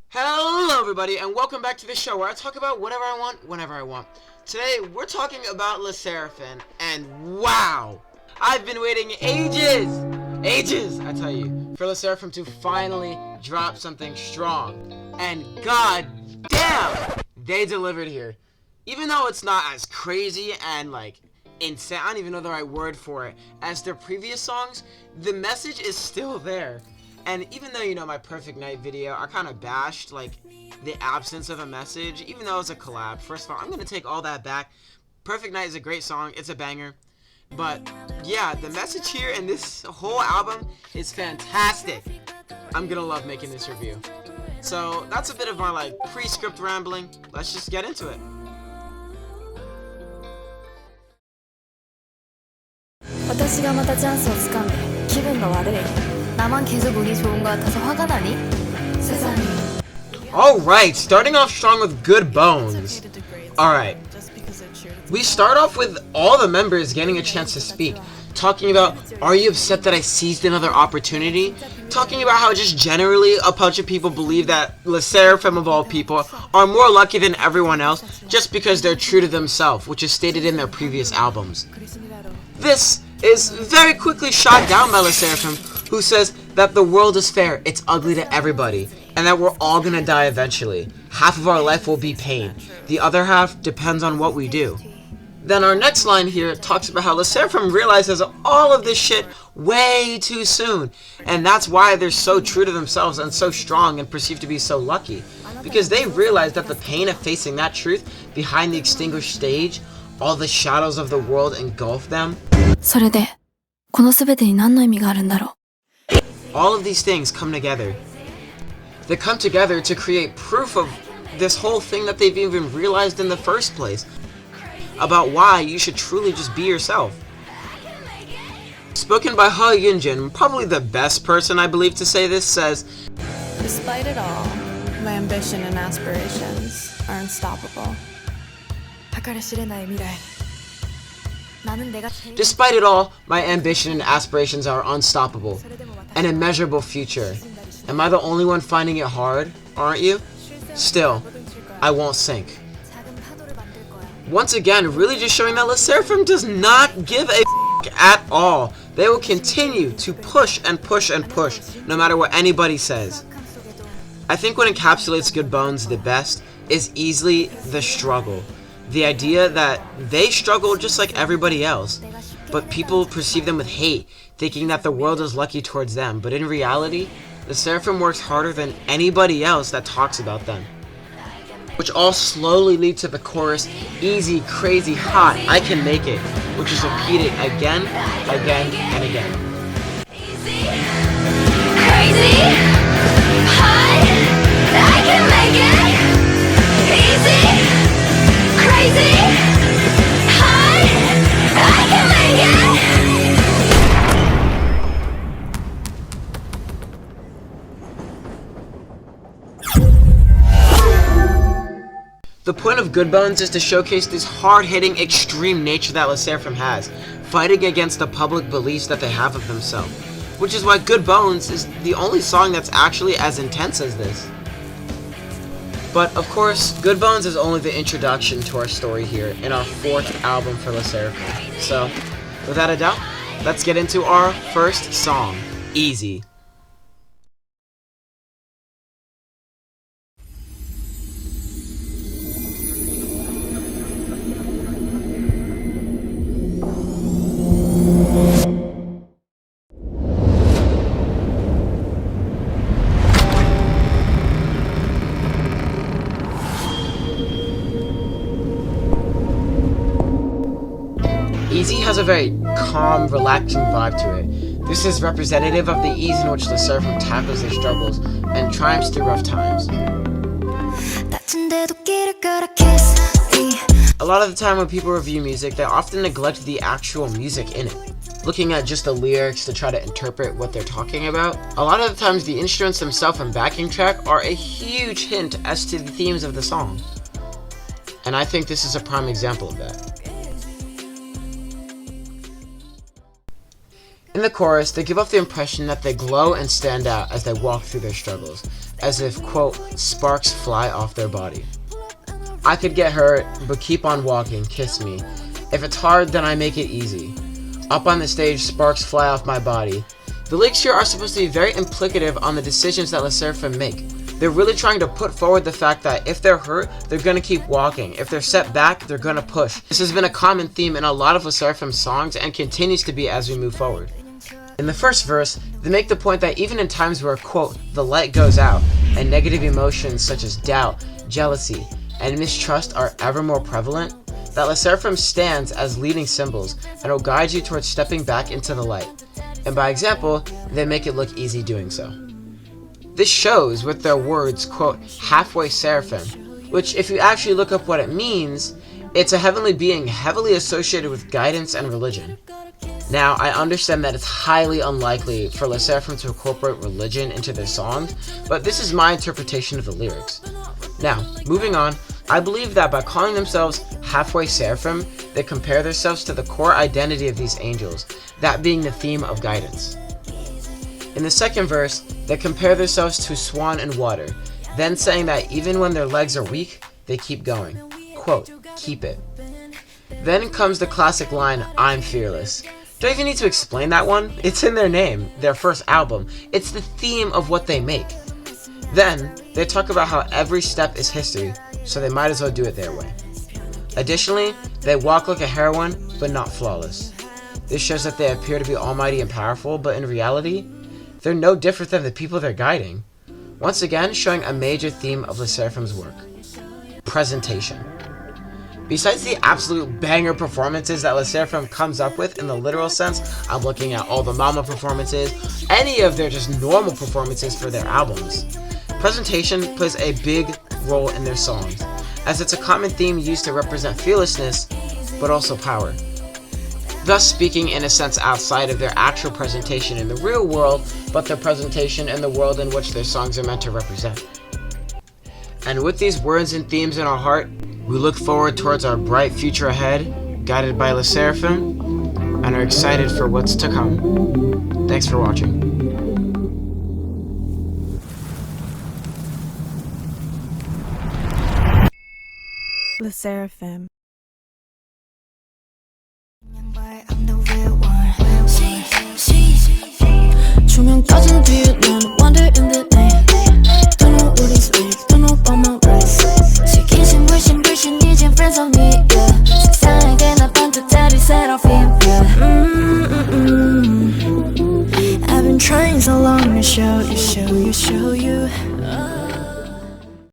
Hello everybody and welcome back to the show where I talk about whatever I want, whenever I want. Today we're talking about SSERAFIM'S, and wow! I've been waiting ages, I tell you, for SSERAFIM'S to finally drop something strong. And god damn! They delivered here. Even though it's not as crazy and insane, I don't even know the right word for it, as their previous songs, the message is still there. And even though, my Perfect Night video, I kind of bashed, the absence of a message, even though it's a collab. First of all, I'm going to take all that back. Perfect Night is a great song. It's a banger. But, yeah, the message here in this whole album is fantastic. I'm going to love making this review. So, that's a bit of my, pre-script rambling. Let's just get into it. 私がまたチャンスをつかんで気分が悪い 나만 계속 운이 좋은 것 같아서 화가 나니? 세상에. Alright, starting off strong with Good Bones. Alright. We start off with all the members getting a chance to speak. Talking about, are you upset that I seized another opportunity? Talking about how just generally a bunch of people believe that SSERAFIM'S of all people are more lucky than everyone else just because they're true to themselves, which is stated in their previous albums. This is very quickly shot down by SSERAFIM'S, who says that the world is fair, it's ugly to everybody, and that we're all gonna die eventually. Half of our life will be pain. The other half depends on what we do. Then our next line here talks about how SSERAFIM'S realizes all of this shit way too soon, and that's why they're so true to themselves and so strong and perceived to be so lucky, because they realize that the pain of facing that truth behind the extinguished stage, all the shadows of the world engulf them. それでこの全てに何の意味があるんだろう All of these things come together. They come together to create proof of this whole thing that they've even realized in the first place, about why you should truly just be yourself. Spoken by He Yunjin, probably the best person I believe to say this, says, Despite it all, my ambition and aspirations are unstoppable. Despite it all, my ambition and aspirations are unstoppable. An immeasurable future. Am I the only one finding it hard? Aren't you? Still, I won't sink. Once again, really just showing that SSERAFIM'S does not give a at all. They will continue to push and push and push, no matter what anybody says. I think what encapsulates Good Bones the best is easily the struggle. The idea that they struggle just like everybody else, but people perceive them with hate, thinking that the world is lucky towards them. But in reality, SSERAFIM'S works harder than anybody else that talks about them. Which all slowly lead to the chorus, easy, crazy, hot, I can make it, which is repeated again, again, and again. Easy, crazy, hot, I can make it. Easy. Crazy, hot, I can make it. The point of Good Bones is to showcase this hard-hitting, extreme nature that SSERAFIM'S has, fighting against the public beliefs that they have of themselves, which is why Good Bones is the only song that's actually as intense as this. But, of course, Good Bones is only the introduction to our story here in our 4th album for SSERAFIM'S. So, without a doubt, let's get into our first song, Easy. Easy has a very calm, relaxing vibe to it. This is representative of the ease in which SSERAFIM'S tackles their struggles and triumphs through rough times. A lot of the time when people review music, they often neglect the actual music in it, looking at just the lyrics to try to interpret what they're talking about. A lot of the times the instruments themselves and backing track are a huge hint as to the themes of the song. And I think this is a prime example of that. In the chorus, they give off the impression that they glow and stand out as they walk through their struggles, as if, quote, sparks fly off their body. I could get hurt, but keep on walking, kiss me. If it's hard, then I make it easy. Up on the stage, sparks fly off my body. The lyrics here are supposed to be very implicative on the decisions that LE SSERAFIM make. They're really trying to put forward the fact that if they're hurt, they're gonna keep walking. If they're set back, they're gonna push. This has been a common theme in a lot of LE SSERAFIM's songs and continues to be as we move forward. In the first verse, they make the point that even in times where, quote, the light goes out, and negative emotions such as doubt, jealousy, and mistrust are ever more prevalent, that LE SSERAFIM stands as leading symbols and will guide you towards stepping back into the light. And by example, they make it look easy doing so. This shows with their words, quote, halfway seraphim, which if you actually look up what it means, it's a heavenly being heavily associated with guidance and religion. Now, I understand that it's highly unlikely for LE SSERAFIM to incorporate religion into their songs, but this is my interpretation of the lyrics. Now, moving on, I believe that by calling themselves halfway seraphim, they compare themselves to the core identity of these angels, that being the theme of guidance. In the second verse, they compare themselves to swan in water, then saying that even when their legs are weak, they keep going. Quote, keep it. Then comes the classic line, I'm fearless. Do I even need to explain that one? It's in their name, their first album. It's the theme of what they make. Then, they talk about how every step is history, so they might as well do it their way. Additionally, they walk like a heroine, but not flawless. This shows that they appear to be almighty and powerful, but in reality, they're no different than the people they're guiding. Once again, showing a major theme of LE SSERAFIM's work. Presentation. Besides the absolute banger performances that LE SSERAFIM comes up with in the literal sense, I'm looking at all the mama performances, any of their just normal performances for their albums. Presentation plays a big role in their songs, as it's a common theme used to represent fearlessness, but also power. Thus speaking in a sense outside of their actual presentation in the real world, but their presentation in the world in which their songs are meant to represent. And with these words and themes in our heart, we look forward towards our bright future ahead, guided by LE SSERAFIM, and are excited for what's to come. Thanks for watching. LE SSERAFIM. 조명 꺼진 뒤에 난